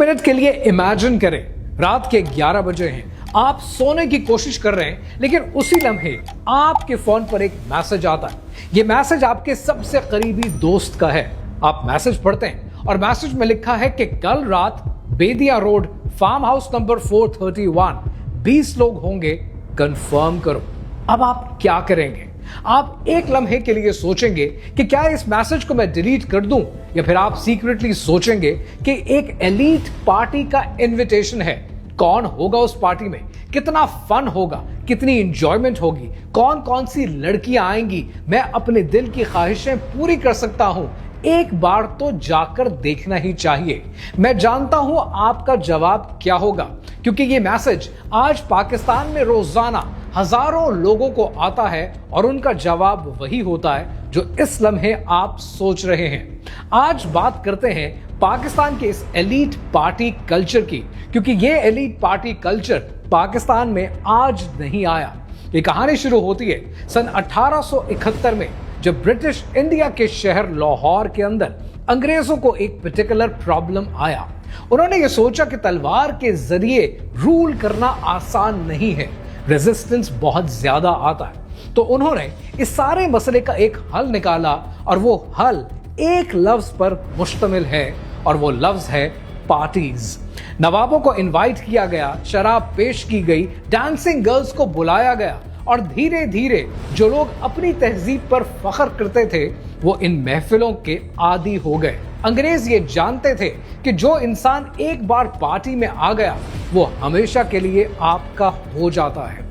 Minute के लिए imagine करें, रात के 11 बजे हैं, आप सोने की कोशिश कर रहे हैं, लेकिन उसी लम्हे आपके फोन पर एक मैसेज आता है। यह मैसेज आपके सबसे करीबी दोस्त का है। आप मैसेज पढ़ते हैं और मैसेज में लिखा है कि कल रात बेदिया रोड फार्म हाउस नंबर 431 20 लोग होंगे, कंफर्म करो। अब आप क्या करेंगे? आप एक लम्हे के लिए सोचेंगे कि क्या इस मैसेज को मैं डिलीट कर दूं, या फिर आप सीक्रेटली सोचेंगे कि एक एलीट पार्टी का इनविटेशन है, कौन होगा उस पार्टी में, कितना फन होगा, कितनी इंजॉयमेंट होगी, कौन कौन सी लड़कियां आएंगी, मैं अपने दिल की ख्वाहिशें पूरी कर सकता हूं, एक बार तो जाकर देखना ही चाहिए। मैं जानता हूं आपका जवाब क्या होगा, क्योंकि ये मैसेज आज पाकिस्तान में रोजाना हजारों लोगों को आता है और उनका जवाब वही होता है जो इस लम्हे आप सोच रहे हैं। आज बात करते हैं पाकिस्तान के इस एलीट पार्टी कल्चर की, क्योंकि ये एलीट पार्टी कल्चर पाकिस्तान में आज नहीं आया। ये कहानी शुरू होती है सन 1871 में, जब ब्रिटिश इंडिया के शहर लाहौर के अंदर अंग्रेजों को एक पर्टिकुलर प्रॉब्लम आया। उन्होंने ये सोचा कि तलवार के जरिए रूल करना आसान नहीं है, रेजिस्टेंस बहुत ज्यादा आता है। तो उन्होंने इस सारे मसले का एक हल निकाला, और वो हल एक लफ्ज पर मुश्तमिल है, और वो लफ्ज है पार्टीज। नवाबों को इनवाइट किया गया, शराब पेश की गई, डांसिंग गर्ल्स को बुलाया गया, और धीरे धीरे जो लोग अपनी तहजीब पर फख्र करते थे वो इन महफिलों के आदी हो गए। अंग्रेज ये जानते थे कि जो इंसान एक बार पार्टी में आ गया वो हमेशा के लिए आपका हो जाता है।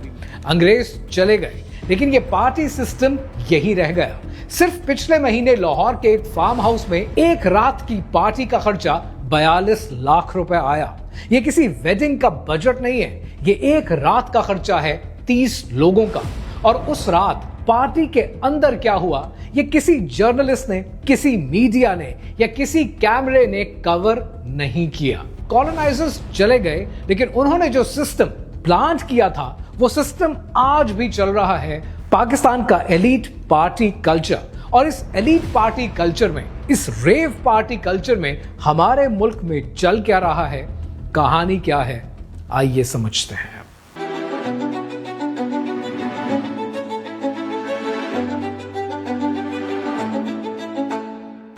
अंग्रेज चले गए, लेकिन ये पार्टी सिस्टम यही रह गया। सिर्फ पिछले महीने लाहौर के एक फार्म हाउस में एक रात की पार्टी का खर्चा 42 लाख रुपए आया। ये किसी वेडिंग का बजट नहीं है, ये एक रात का खर्चा है 30 लोगों का। और उस रात पार्टी के अंदर क्या हुआ, ये किसी जर्नलिस्ट ने, किसी मीडिया ने या किसी कैमरे ने कवर नहीं किया। कॉलोनाइजर्स चले गए, लेकिन उन्होंने जो सिस्टम प्लांट किया था वो सिस्टम आज भी चल रहा है। पाकिस्तान का एलीट पार्टी कल्चर, और इस एलीट पार्टी कल्चर में, इस रेव पार्टी कल्चर में हमारे मुल्क में चल क्या रहा है, कहानी क्या है, आइए समझते हैं।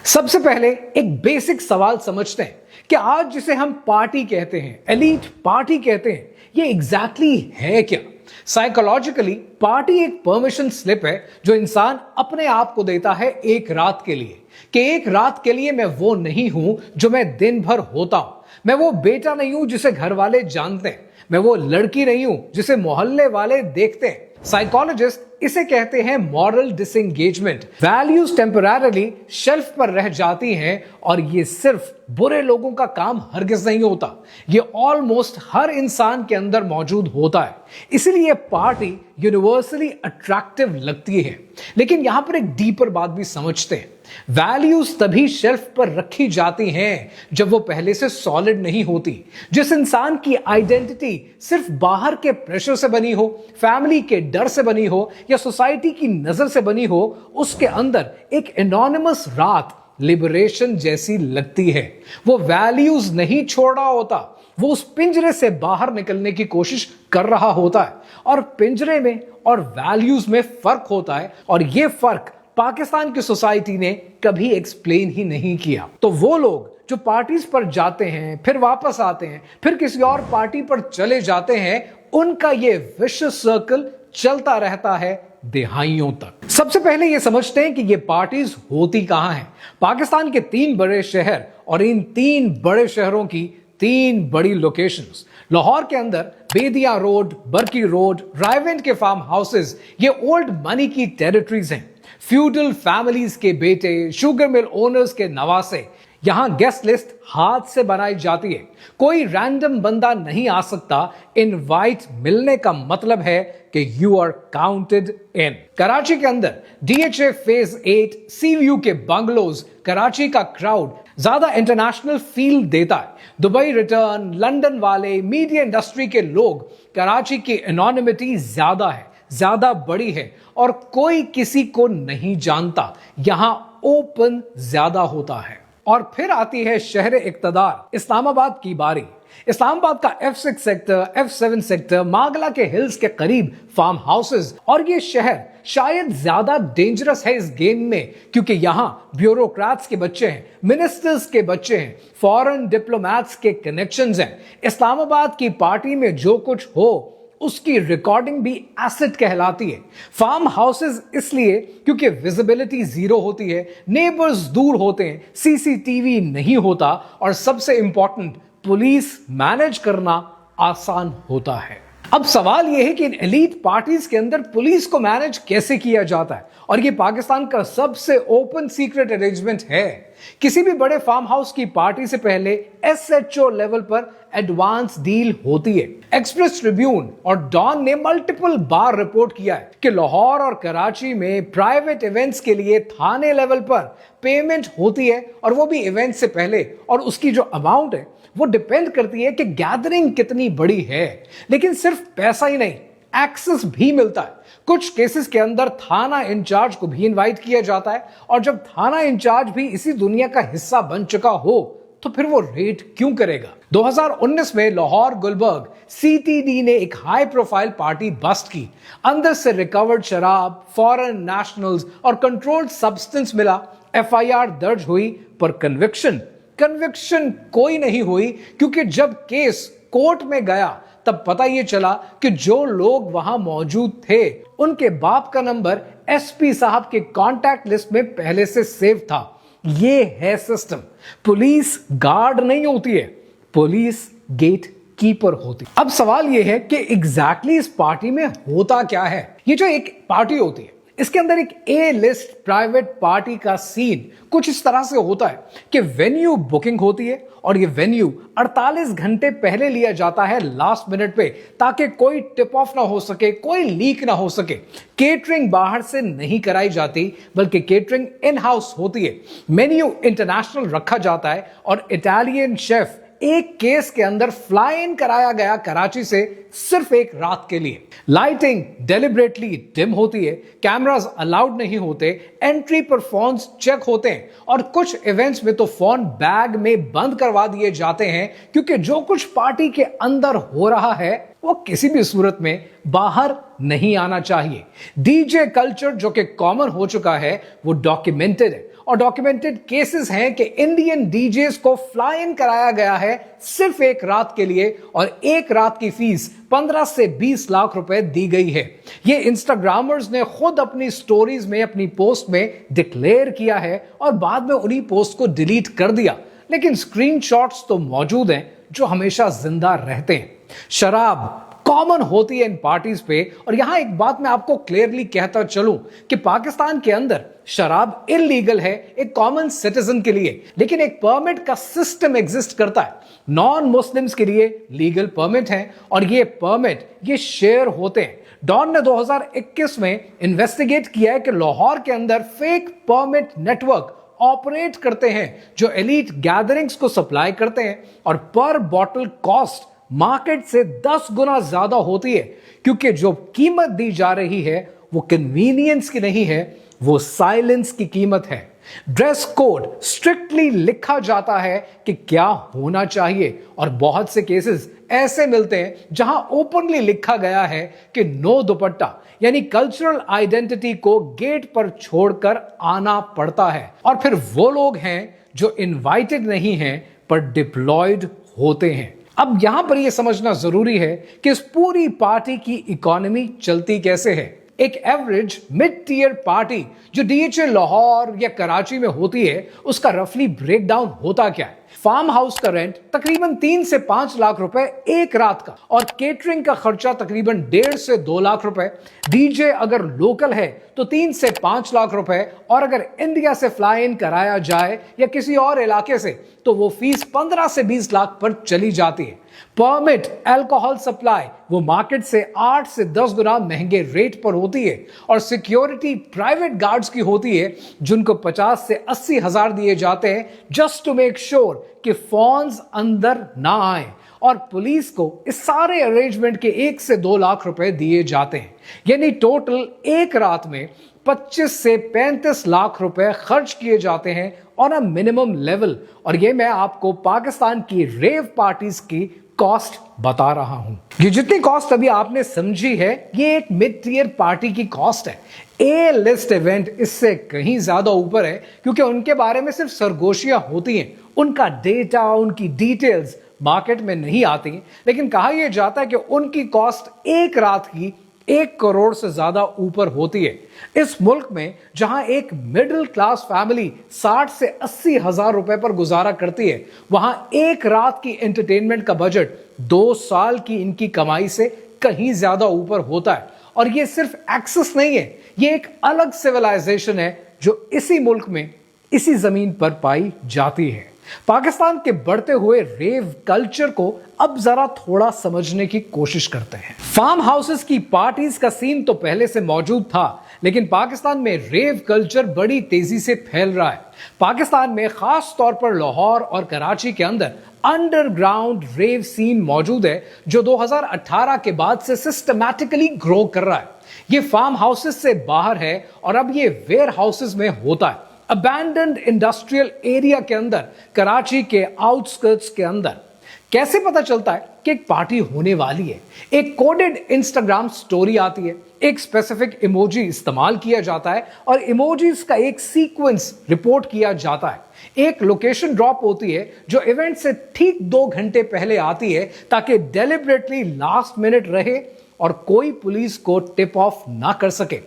सबसे पहले एक बेसिक सवाल समझते हैं कि आज जिसे हम पार्टी कहते हैं, एलीट पार्टी कहते हैं, ये एग्जैक्टली है क्या? साइकोलॉजिकली पार्टी एक परमिशन स्लिप है जो इंसान अपने आप को देता है एक रात के लिए, कि एक रात के लिए मैं वो नहीं हूं जो मैं दिन भर होता हूं, मैं वो बेटा नहीं हूं जिसे घर वाले जानते हैं, मैं वो लड़की नहीं हूं जिसे मोहल्ले वाले देखते हैं। साइकोलॉजिस्ट इसे कहते हैं moral disengagement. Values temporarily shelf पर रह जाती हैं, और ये सिर्फ बुरे लोगों का काम हरगिज नहीं होता, ये ऑलमोस्ट हर इंसान के अंदर मौजूद होता है। इसलिए पार्टी यूनिवर्सली अट्रैक्टिव लगती है। लेकिन यहां पर एक डीपर बात भी समझते हैं। वैल्यूज तभी शेल्फ पर रखी जाती हैं जब वो पहले से सॉलिड नहीं होती। जिस इंसान की आइडेंटिटी सिर्फ बाहर के प्रेशर से बनी हो, फैमिली के डर से बनी हो, या सोसाइटी की नजर से बनी हो, उसके अंदर एक एनोनिमस रात लिबरेशन जैसी लगती है। वो वैल्यूज नहीं छोड़ रहा होता, वो उस पिंजरे से बाहर निकलने की कोशिश कर रहा होता है। और पिंजरे में और वैल्यूज में फर्क होता है, और ये फर्क पाकिस्तान की सोसाइटी ने कभी एक्सप्लेन ही नहीं किया। तो वो लोग जो पार्टीज पर जाते हैं, फिर वापस आते हैं, फिर किसी और पार्टी पर चले जाते हैं, उनका ये विशियस सर्कल चलता रहता है दिहाइयों तक। सबसे पहले ये समझते हैं कि ये पार्टीज होती कहां हैं। पाकिस्तान के 3 बड़े शहर, और इन 3 बड़े शहरों की 3 बड़ी लोकेशंस। लाहौर के अंदर बेदिया रोड, बरकी रोड, रायवेंट के फार्म हाउसेस, ये ओल्ड मनी की टेरिटरीज हैं। फ्यूडल फैमिलीज के बेटे, शुगर मिल ओनर्स के नवासे। यहां गेस्ट लिस्ट हाथ से बनाई जाती है, कोई रैंडम बंदा नहीं आ सकता। इनवाइट मिलने का मतलब है कि you are counted in. Karachi के अंदर डीएचए फेज 8, सी व्यू के बंगलोज, कराची का क्राउड ज्यादा इंटरनेशनल फील देता है। दुबई रिटर्न, लंदन वाले, मीडिया इंडस्ट्री के लोग, कराची की एनोनिमिटी ज्यादा है, ज्यादा बड़ी है, और कोई किसी को नहीं जानता। यहां ओपन ज्यादा होता है। और फिर आती है शहर इक्तदार इस्लामाबाद की बारी। इस्लामाबाद का F6 सेक्टर, F7 सेक्टर, मागला के हिल्स के करीब फार्म हाउसेस, और ये शहर शायद ज्यादा डेंजरस है इस गेम में क्योंकि यहां ब्यूरोक्रेट्स के बच्चे हैं, मिनिस्टर्स के बच्चे हैं, फॉरेन डिप्लोमैट्स के कनेक्शंस हैं। इस्लामाबाद की पार्टी में जो कुछ हो उसकी रिकॉर्डिंग भी एसेट कहलाती है। फार्म हाउसेस इसलिए क्योंकि विजिबिलिटी जीरो होती है, नेबर्स दूर होते हैं, सीसीटीवी नहीं होता, और सबसे इंपॉर्टेंट पुलिस मैनेज करना आसान होता है। अब सवाल यह है कि इन एलीट पार्टीज के अंदर पुलिस को मैनेज कैसे किया जाता है, और यह पाकिस्तान का सबसे ओपन सीक्रेट अरेंजमेंट है। किसी भी बड़े फार्म हाउस की पार्टी से पहले एसएचओ लेवल पर एडवांस डील होती है। एक्सप्रेस ट्रिब्यून और डॉन ने मल्टीपल बार रिपोर्ट किया है कि लाहौर और कराची में प्राइवेट इवेंट्स के लिए थाने लेवल पर पेमेंट होती है, और वो भी इवेंट से पहले, और उसकी जो अमाउंट है वो डिपेंड करती है कि गैदरिंग कितनी बड़ी है। लेकिन सिर्फ पैसा ही नहीं, एक्सेस भी मिलता है। कुछ केसेस के अंदर थाना इंचार्ज को भी इनवाइट किया जाता है, और जब थाना इंचार्ज भी इसी दुनिया का हिस्सा बन चुका हो तो फिर वो रेट क्यों करेगा। 2019 में लाहौर गुलबर्ग सीटीडी ने एक हाई प्रोफाइल पार्टी बस्ट की। अंदर से रिकवर्ड शराब, फॉरेन नेशनल्स और कंट्रोल्ड सब्सटेंस मिला। एफआईआर दर्ज हुई, पर कन्विक्शन कोई नहीं हुई, क्योंकि जब केस कोर्ट में गया तब पता यह चला कि जो लोग वहां मौजूद थे उनके बाप का नंबर एसपी साहब के कांटेक्ट लिस्ट में पहले से सेव था। ये है सिस्टम। पुलिस गार्ड नहीं होती है, पुलिस गेट कीपर होती। अब सवाल यह है कि एग्जैक्टली इस पार्टी में होता क्या है। ये जो एक पार्टी होती है, इसके अंदर एक ए लिस्ट प्राइवेट पार्टी का सीन कुछ इस तरह से होता है कि वेन्यू बुकिंग होती है, और ये वेन्यू 48 घंटे पहले लिया जाता है लास्ट मिनट पे, ताकि कोई टिप ऑफ ना हो सके, कोई लीक ना हो सके। केटरिंग बाहर से नहीं कराई जाती, बल्कि केटरिंग इन हाउस होती है। मेन्यू इंटरनेशनल रखा जाता है, और इटालियन शेफ एक केस के अंदर फ्लाई इन कराया गया कराची से सिर्फ एक रात के लिए। लाइटिंग डेलिबरेटली डिम होती है, कैमरास अलाउड नहीं होते, एंट्री पर फोन्स चेक होते हैं, और कुछ इवेंट्स में तो फोन बैग में बंद करवा दिए जाते हैं, क्योंकि जो कुछ पार्टी के अंदर हो रहा है वो किसी भी सूरत में बाहर नहीं आना चाहिए। डीजे कल्चर जो कि कॉमन हो चुका है वो डॉक्यूमेंटेड है, और डॉक्यूमेंटेड केसेस हैं कि इंडियन डीजेस को फ्लाई इन कराया गया है सिर्फ एक रात के लिए, और एक रात की फीस 15 से 20 लाख रुपए दी गई है। ये इंस्टाग्रामर्स ने खुद अपनी स्टोरीज में, अपनी पोस्ट में डिक्लेयर किया है, और बाद में उन्हीं पोस्ट को डिलीट कर दिया। लेकिन स्क्रीनशॉट्स तो मौजूद हैं जो हमेशा जिंदा रहते हैं। शराब कॉमन होती है इन पार्टीज पे, और यहां एक बात मैं आपको क्लियरली कहता चलूं कि पाकिस्तान के अंदर शराब इलीगल है एक कॉमन सिटीजन के लिए, लेकिन एक परमिट का सिस्टम एग्जिस्ट करता है। नॉन मुस्लिम्स के लिए लीगल परमिट है, और ये परमिट ये शेयर होते हैं। डॉन ने 2021 में इन्वेस्टिगेट किया है कि लाहौर के अंदर फेक परमिट नेटवर्क ऑपरेट करते हैं जो एलीट गैदरिंग्स को सप्लाई करते हैं, और पर बॉटल कॉस्ट मार्केट से 10 गुना ज्यादा होती है, क्योंकि जो कीमत दी जा रही है वो कन्वीनियंस की नहीं है, वो साइलेंस की कीमत है। ड्रेस कोड स्ट्रिक्टली लिखा जाता है कि क्या होना चाहिए, और बहुत से केसेस ऐसे मिलते हैं जहां ओपनली लिखा गया है कि नो दुपट्टा, यानी कल्चरल आइडेंटिटी को गेट पर छोड़कर आना पड़ता है। और फिर वो लोग हैं जो इनवाइटेड नहीं हैं पर डिप्लॉयड होते हैं। अब यहां पर यह समझना जरूरी है कि इस पूरी पार्टी की इकोनॉमी चलती कैसे है। एक एवरेज मिड टीयर पार्टी जो डीएचए लाहौर या कराची में होती है, उसका रफली ब्रेकडाउन होता क्या है। फार्म हाउस का रेंट तकरीबन 3 से 5 लाख रुपए एक रात का, और केटरिंग का खर्चा तकरीबन 1.5 से 2 लाख रुपए। डीजे अगर लोकल है तो 3 से 5 लाख रुपए, और अगर इंडिया से फ्लाई इन कराया जाए या किसी और इलाके से तो वो फीस 15 से 20 लाख पर चली जाती है। परमिट अल्कोहल सप्लाई वो मार्केट से 8 से 10 गुना महंगे रेट पर होती है, और सिक्योरिटी प्राइवेट गार्ड्स की होती है जिनको 50 से 80 हजार दिए जाते हैं जस्ट टू मेक श्योर कि फोन्स अंदर ना आए, और पुलिस को इस सारे अरेंजमेंट के 1 से 2 लाख रुपए दिए जाते हैं। यानी टोटल एक रात में 25 से 35 लाख रुपए खर्च किए जाते हैं ऑन अ मिनिमम लेवल। और ये मैं आपको पाकिस्तान की रेव पार्टीज की कॉस्ट बता रहा हूं। ये जितनी कॉस्ट अभी आपने समझी है, ये एक मिड टियर पार्टी की कॉस्ट है। ए लिस्ट इवेंट इससे कहीं ज्यादा ऊपर है, क्योंकि उनके बारे में सिर्फ सरगोशियां होती हैं, उनका डेटा, उनकी डिटेल्स मार्केट में नहीं आती। लेकिन कहा यह जाता है कि उनकी कॉस्ट एक रात की 1 करोड़ से ज्यादा ऊपर होती है। इस मुल्क में जहां एक मिडिल क्लास फैमिली 60 से 80 हजार रुपए पर गुजारा करती है, वहां एक रात की एंटरटेनमेंट का बजट 2 साल की इनकी कमाई से कहीं ज्यादा ऊपर होता है। और यह सिर्फ एक्सेस नहीं है, यह एक अलग सिविलाइजेशन है जो इसी मुल्क में, इसी जमीन पर पाई जाती है। पाकिस्तान के बढ़ते हुए रेव कल्चर को अब जरा थोड़ा समझने की कोशिश करते हैं। फार्म हाउसेस की पार्टीज का सीन तो पहले से मौजूद था, लेकिन पाकिस्तान में रेव कल्चर बड़ी तेजी से फैल रहा है। पाकिस्तान में खास तौर पर लाहौर और कराची के अंदर अंडरग्राउंड रेव सीन मौजूद है, जो 2018 के बाद से सिस्टमैटिकली ग्रो कर रहा है। ये फार्म हाउसेस से बाहर है और अब ये वेयर हाउसेस में होता है, अबैंडन्ड इंडस्ट्रियल एरिया के अंदर, कराची के आउटस्कर्ट्स के अंदर। कैसे पता चलता है कि एक पार्टी होने वाली है? एक कोडेड इंस्टाग्राम स्टोरी आती है, एक स्पेसिफिक इमोजी इस्तेमाल किया जाता है और इमोजीज का एक सीक्वेंस रिपोर्ट किया जाता है। एक लोकेशन ड्रॉप होती है जो इवेंट से ठीक 2 घंटे पहले आती है, ताकि डेलिबरेटली लास्ट मिनट रहे और कोई पुलिस को टिप ऑफ ना कर सके।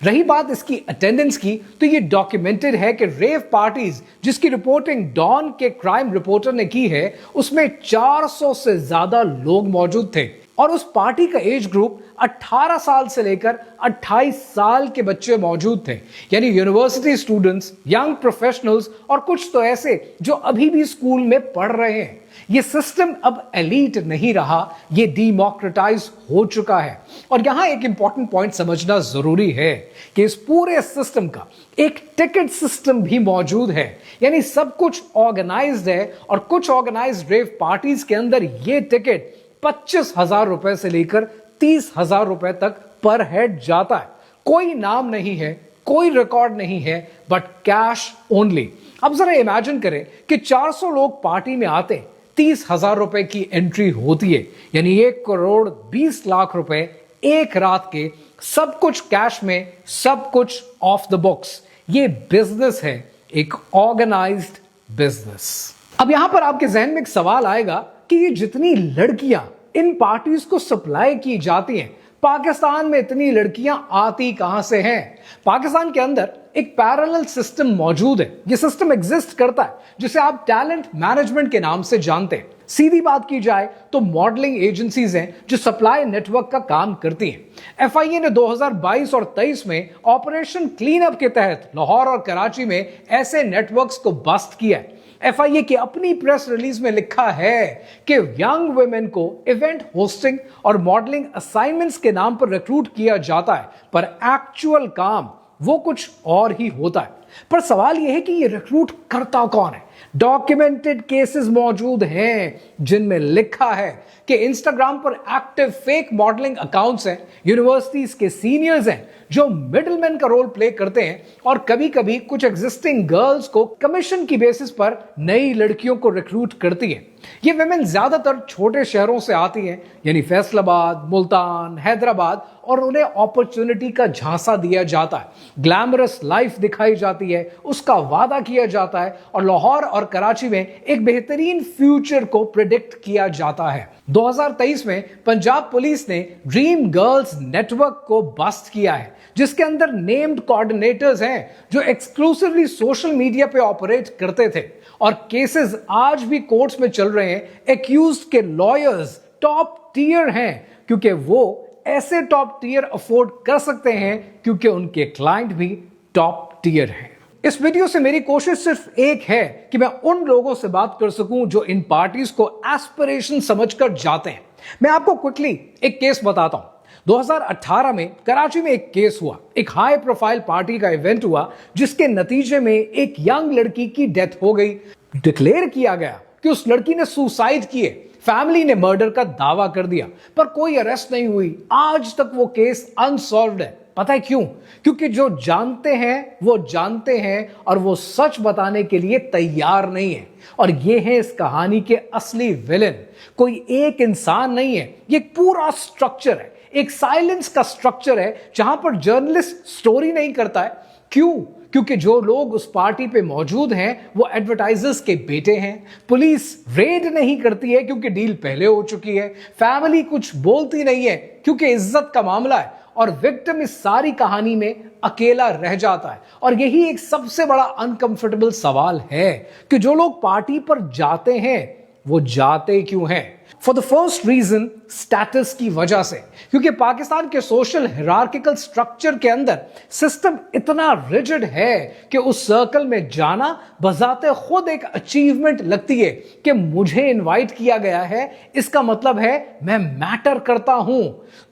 रही बात इसकी अटेंडेंस की, तो ये डॉक्यूमेंटेड है कि रेव पार्टीज जिसकी रिपोर्टिंग डॉन के क्राइम रिपोर्टर ने की है, उसमें 400 से ज्यादा लोग मौजूद थे और उस पार्टी का एज ग्रुप 18 साल से लेकर 28 साल के बच्चे मौजूद थे, यानी यूनिवर्सिटी स्टूडेंट्स, यंग प्रोफेशनल्स और कुछ तो ऐसे जो अभी भी स्कूल में पढ़ रहे हैं। ये सिस्टम अब एलीट नहीं रहा, ये डीमोक्रेटाइज हो चुका है। और यहां एक इंपॉर्टेंट पॉइंट समझना जरूरी है कि इस पूरे सिस्टम का एक टिकट सिस्टम भी मौजूद है, यानी सब कुछ ऑर्गेनाइज्ड है और कुछ ऑर्गेनाइज्ड रेव पार्टीज के अंदर ये टिकट 25,000 रुपए से लेकर 30,000 रुपए तक पर हेड जाता है। कोई नाम नहीं है, कोई रिकॉर्ड नहीं है, बट कैश ओनली। अब जरा इमेजिन करें कि 400 लोग पार्टी में आते, 30,000 रुपए की एंट्री होती है, यानी 1 करोड़ 20 लाख रुपए एक रात के, सब कुछ कैश में, सब कुछ ऑफ द बुक्स। ये बिजनेस है, एक ऑर्गेनाइज्ड बिजनेस। अब यहां पर आपके जहन में एक सवाल आएगा कि ये जितनी लड़कियां इन पार्टीज को सप्लाई की जाती हैं, पाकिस्तान में इतनी लड़कियां आती कहां से हैं? पाकिस्तान के अंदर एक पैरेलल सिस्टम मौजूद है। ये सिस्टम एग्जिस्ट करता है, जिसे आप टैलेंट मैनेजमेंट के नाम से जानते हैं। सीधी बात की जाए तो मॉडलिंग एजेंसीज हैं जो सप्लाई नेटवर्क का काम करती हैं। FIA ने 2022 और 23 में ऑपरेशन क्लीन अप के तहत लाहौर और कराची में ऐसे नेटवर्क्स को बस्ट किया है। FIA की अपनी प्रेस रिलीज में लिखा है कि यंग वुमेन को इवेंट होस्टिंग और मॉडलिंग असाइनमेंट्स के नाम पर रिक्रूट किया जाता है, पर एक्चुअल काम वो कुछ और ही होता है। पर सवाल यह है कि ये रिक्रूट करता कौन है? डॉक्यूमेंटेड केसेस मौजूद हैं जिनमें लिखा है कि इंस्टाग्राम पर एक्टिव फेक मॉडलिंग अकाउंट्स हैं, यूनिवर्सिटीज के सीनियर्स हैं जो मिडलमैन का रोल प्ले करते हैं और कभी कभी कुछ एग्जिस्टिंग गर्ल्स को कमीशन की बेसिस पर नई लड़कियों को रिक्रूट करती हैं। ये विमेन ज्यादातर छोटे शहरों से आती हैं, यानी फैसलाबाद, मुल्तान, हैदराबाद, और उन्हें अपॉर्चुनिटी का झांसा दिया जाता है, ग्लैमरस लाइफ दिखाई जाती है, उसका वादा किया जाता है और लाहौर और कराची में एक बेहतरीन फ्यूचर को प्रेडिक्ट किया जाता है। 2023 में पंजाब पुलिस ने ड्रीम गर्ल्स नेटवर्क को बस्ट किया है, जिसके अंदर नेम्ड कोऑर्डिनेटर्स हैं जो एक्सक्लूसिवली सोशल मीडिया पे ऑपरेट करते थे और केसेस आज भी कोर्ट्स में चल रहे हैं। एक्यूज्ड के लॉयर्स टॉप टियर हैं, क्योंकि वो ऐसे टॉप टियर अफोर्ड कर सकते हैं क्योंकि उनके क्लाइंट भी टॉप टियर हैं। इस वीडियो से मेरी कोशिश सिर्फ एक है कि मैं उन लोगों से बात कर सकूं जो इन पार्टीज को एस्पिरेशन समझकर जाते हैं। मैं आपको क्विकली एक केस बताता हूं। 2018 में कराची में एक केस हुआ, एक हाई प्रोफाइल पार्टी का इवेंट हुआ जिसके नतीजे में एक यंग लड़की की डेथ हो गई। डिक्लेयर किया गया कि उस लड़की ने सुसाइड किए, फैमिली ने मर्डर का दावा कर दिया, पर कोई अरेस्ट नहीं हुई। आज तक वो केस अनसॉल्व्ड है। पता है क्यों? क्योंकि जो जानते हैं वो जानते हैं और वो सच बताने के लिए तैयार नहीं है। और ये है इस कहानी के असली विलेन। कोई एक इंसान नहीं है, ये एक पूरा स्ट्रक्चर है, एक साइलेंस का स्ट्रक्चर है जहां पर जर्नलिस्ट स्टोरी नहीं करता है। क्यों? क्योंकि जो लोग उस पार्टी पे मौजूद हैं वो एडवर्टाइजर्स के बेटे हैं। पुलिस रेड नहीं करती है क्योंकि डील पहले हो चुकी है। फैमिली कुछ बोलती नहीं है क्योंकि इज्जत का मामला है। और विक्टिम इस सारी कहानी में अकेला रह जाता है। और यही एक सबसे बड़ा अनकंफर्टेबल सवाल है कि जो लोग पार्टी पर जाते हैं वो जाते क्यों हैं? For the first reason, status की वजह से। क्योंकि पाकिस्तान के सोशल हिरार्किकल स्ट्रक्चर के अंदर सिस्टम इतना रिजिड है कि उस सर्कल में जाना बजाते खुद एक अचीवमेंट लगती है कि मुझे इनवाइट किया गया है, इसका मतलब है मैं मैटर करता हूं।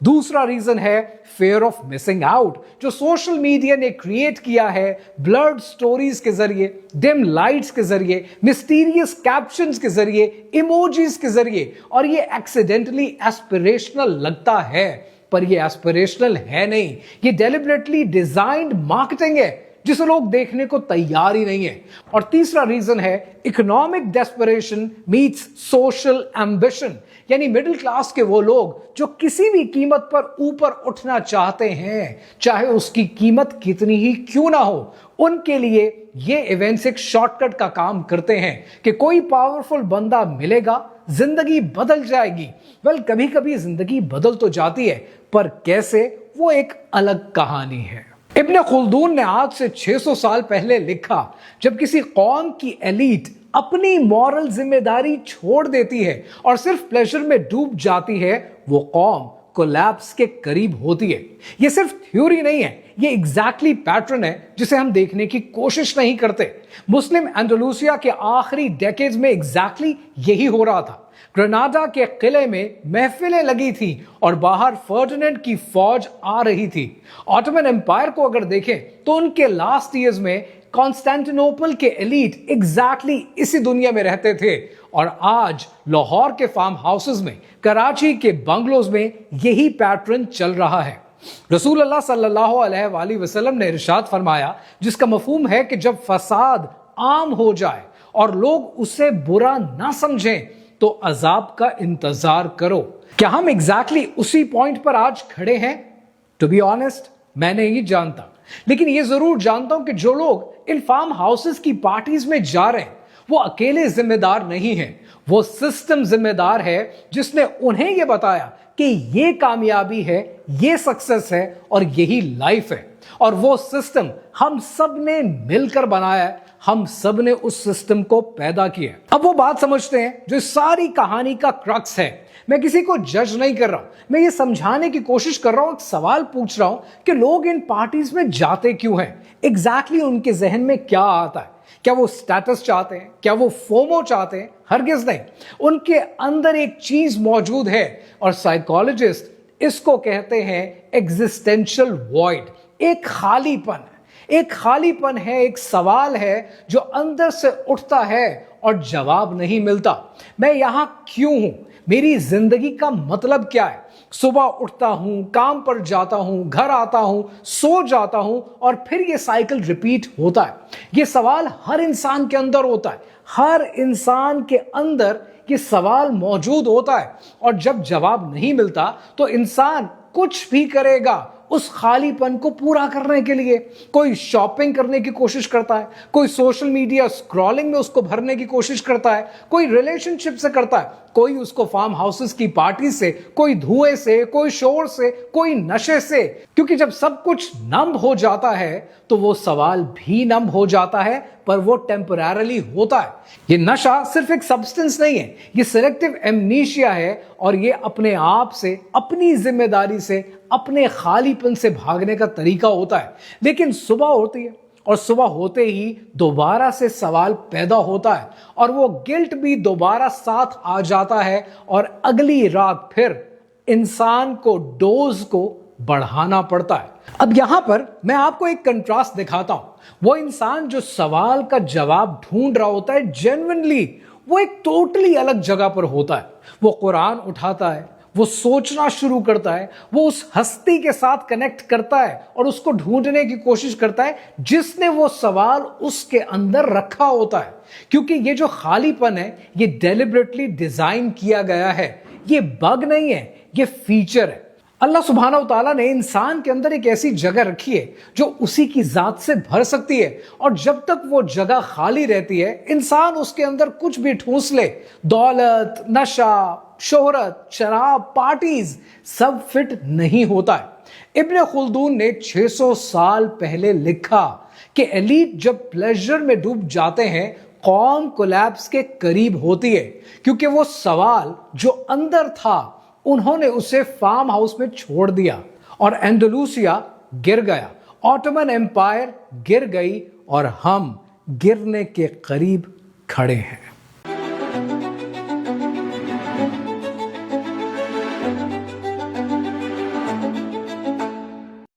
दूसरा रीजन है फेयर ऑफ मिसिंग आउट, जो सोशल मीडिया ने क्रिएट किया है ब्लर्ड स्टोरीज के जरिए, डिम लाइट्स के जरिए, मिस्टीरियस कैप्शंस के जरिए, इमोजीज के जरिए। और ये एक्सीडेंटली एस्पिरेशनल लगता है, पर ये एस्पिरेशनल है नहीं, ये डेलिबरेटली डिजाइन्ड मार्केटिंग है जिसे लोग देखने को तैयार ही नहीं है। और तीसरा रीजन है economic desperation meets social ambition, यानी मिडिल क्लास के वो लोग जो किसी भी कीमत पर ऊपर उठना चाहते हैं, चाहे उसकी कीमत कितनी ही क्यों ना हो। उनके लिए ये इवेंट्स एक शॉर्टकट का काम करते हैं कि कोई पावरफुल बंदा मिलेगा, जिंदगी बदल जाएगी। वेल, कभी कभी जिंदगी बदल तो जाती है, पर कैसे, वो एक अलग कहानी है। इब्न खुल्दून ने आज से 600 साल पहले लिखा, जब किसी कौम की एलीट अपनी मॉरल जिम्मेदारी छोड़ देती है और सिर्फ प्लेजर में डूब जाती है, वो कौम कोलैप्स के करीब होती है। ये सिर्फ थ्योरी नहीं है, ये एग्जैक्टली पैटर्न है जिसे हम देखने की कोशिश नहीं करते। मुस्लिम एंडलूसिया के आखिरी डेकेड्स में एग्जैक्टली यही हो रहा था। ग्रेनाडा के किले में महफिलें लगी थी और बाहर फर्डिनेंड की फौज आ रही थी। ऑटोमन एम्पायर को अगर देखें तो उनके लास्ट ईयर्स में कॉन्स्टेंटिनोपल के एलीट एग्जैक्टली इसी दुनिया में रहते थे। और आज लाहौर के फार्म हाउसेस में, कराची के बंगलोज में यही पैटर्न चल रहा है। रसूल अल्लाह सल्लल्लाहु अलैहि वसल्लम ने इरशाद फरमाया, जिसका मफहूम है कि जब फसाद आम हो जाए और लोग उसे बुरा ना समझें तो अजाब का इंतजार करो। क्या हम एग्जैक्टली उसी पॉइंट पर आज खड़े हैं? टू बी ऑनेस्ट, मैं नहीं जानता, लेकिन यह जरूर जानता हूं कि जो लोग इन फार्म हाउसेस की पार्टीज में जा रहे हैं वो अकेले जिम्मेदार नहीं हैं, वो सिस्टम जिम्मेदार है जिसने उन्हें यह बताया कि ये कामयाबी है, ये सक्सेस है और यही लाइफ है। और वो सिस्टम हम सब ने मिलकर बनाया है, हम सब ने उस सिस्टम को पैदा किया। अब वो बात समझते हैं जो इस सारी कहानी का क्रक्स है। मैं किसी को जज नहीं कर रहा हूं, मैं ये समझाने की कोशिश कर रहा हूं, एक सवाल पूछ रहा हूं कि लोग इन पार्टीज में जाते क्यों हैं, एग्जैक्टली उनके जहन में क्या आता है। क्या वो स्टेटस चाहते हैं? क्या वो फोमो चाहते हैं? हरगिज नहीं। उनके अंदर एक चीज मौजूद है और साइकोलॉजिस्ट इसको कहते हैं एग्जिस्टेंशियल वॉइड। एक खालीपन, एक खालीपन है, एक सवाल है जो अंदर से उठता है और जवाब नहीं मिलता। मैं यहां क्यों हूं? मेरी जिंदगी का मतलब क्या है? सुबह उठता हूं, काम पर जाता हूं, घर आता हूं, सो जाता हूं और फिर यह साइकिल रिपीट होता है। यह सवाल हर इंसान के अंदर होता है, हर इंसान के अंदर यह सवाल मौजूद होता है। और जब जवाब नहीं मिलता तो इंसान कुछ भी करेगा उस खालीपन को पूरा करने के लिए। कोई शॉपिंग करने की कोशिश करता है, कोई सोशल मीडिया स्क्रॉलिंग में उसको भरने की कोशिश करता है, कोई रिलेशनशिप से करता है, कोई उसको फार्म हाउसेस की पार्टी से, कोई धुएं से, कोई शोर से, कोई नशे से। क्योंकि जब सब कुछ नम हो जाता है तो वो सवाल भी नम हो जाता है, पर वो टेम्पररी होता है। ये नशा सिर्फ एक सब्सटेंस नहीं है, ये सिलेक्टिव एमनीशिया है और ये अपने आप से, अपनी जिम्मेदारी से, अपने खालीपन से भागने का तरीका होता है। लेकिन सुबह होती है और सुबह होते ही दोबारा से सवाल पैदा होता है और वो गिल्ट भी दोबारा साथ आ जाता है और अगली रात फिर इंसान को डोज को बढ़ाना पड़ता है। अब यहां पर मैं आपको एक कंट्रास्ट दिखाता हूं। वो इंसान जो सवाल का जवाब ढूंढ रहा होता है जेन्युइनली, वो एक टोटली अलग जगह पर होता है। वो कुरान उठाता है, वो सोचना शुरू करता है, वो उस हस्ती के साथ कनेक्ट करता है और उसको ढूंढने की कोशिश करता है जिसने वो सवाल उसके अंदर रखा होता है। क्योंकि ये जो खालीपन है ये डेलिबरेटली डिजाइन किया गया है, ये बग नहीं है, ये फीचर है। अल्लाह सुब्हानहू व तआला ने इंसान के अंदर एक ऐसी जगह रखी है जो उसी की जात से भर सकती है, और जब तक वो जगह खाली रहती है इंसान उसके अंदर कुछ भी ठूंस ले, दौलत, नशा, शोहरत, शराब, पार्टीज, सब फिट नहीं होता है। इब्ने खुल्दून ने 600 साल पहले लिखा कि एलीट जब प्लेजर में डूब जाते हैं कौम कोलैप्स के करीब होती है, क्योंकि वो सवाल जो अंदर था उन्होंने उसे फार्म हाउस में छोड़ दिया और एंडलूसिया गिर गया, ऑटोमन एम्पायर गिर गई और हम गिरने के करीब खड़े हैं।